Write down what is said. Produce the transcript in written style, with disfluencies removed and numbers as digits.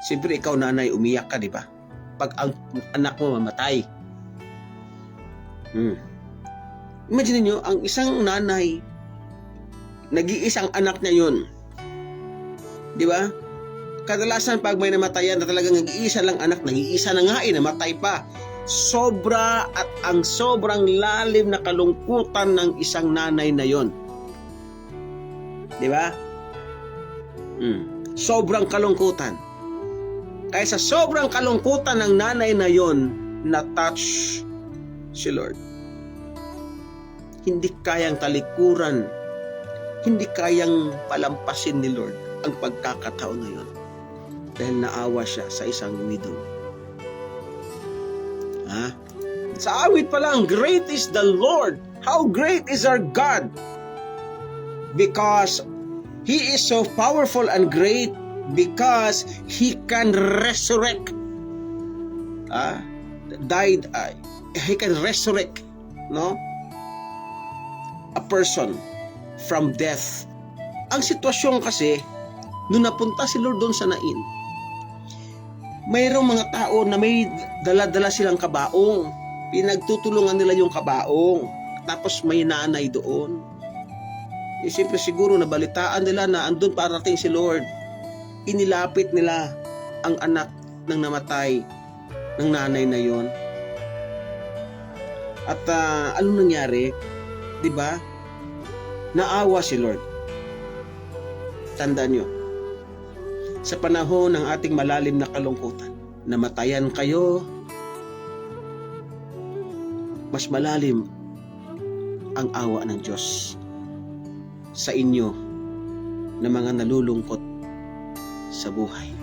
Siyempre ikaw nanay, umiyak ka, di ba? Pag ang anak mo mamatay. Imagine niyo, ang isang nanay, nag-iisang anak niya yun. Di ba? Kadalasan pag may namatayan na talagang nag-iisa lang anak, nag-iisa na nga namatay pa. Sobra at ang sobrang lalim na kalungkutan ng isang nanay na yon. Di ba? Sobrang kalungkutan. Kaya sa sobrang kalungkutan ng nanay na yon, na-touch si Lord. Hindi kayang talikuran, hindi kayang palampasin ni Lord ang pagkakataon na yon. Dahil naawa siya sa isang widow. Sa awit pa lang, great is the Lord. How great is our God? Because He is so powerful and great, because He can resurrect. He can resurrect, no? A person from death. Ang sitwasyon kasi, nung napunta si Lord doon sa Nain, mayroong mga tao na may dala-dala silang kabaong. Pinagtutulungan nila yung kabaong. Tapos may nanay doon. Siyempre siguro nabalitaan nila na andun parating si Lord. Inilapit nila ang anak ng namatay ng nanay na yon. At ano nangyari? Diba? Naawa si Lord. Tandaan nyo, sa panahon ng ating malalim na kalungkutan, namatayan kayo, mas malalim ang awa ng Diyos sa inyo na mga nalulungkot sa buhay.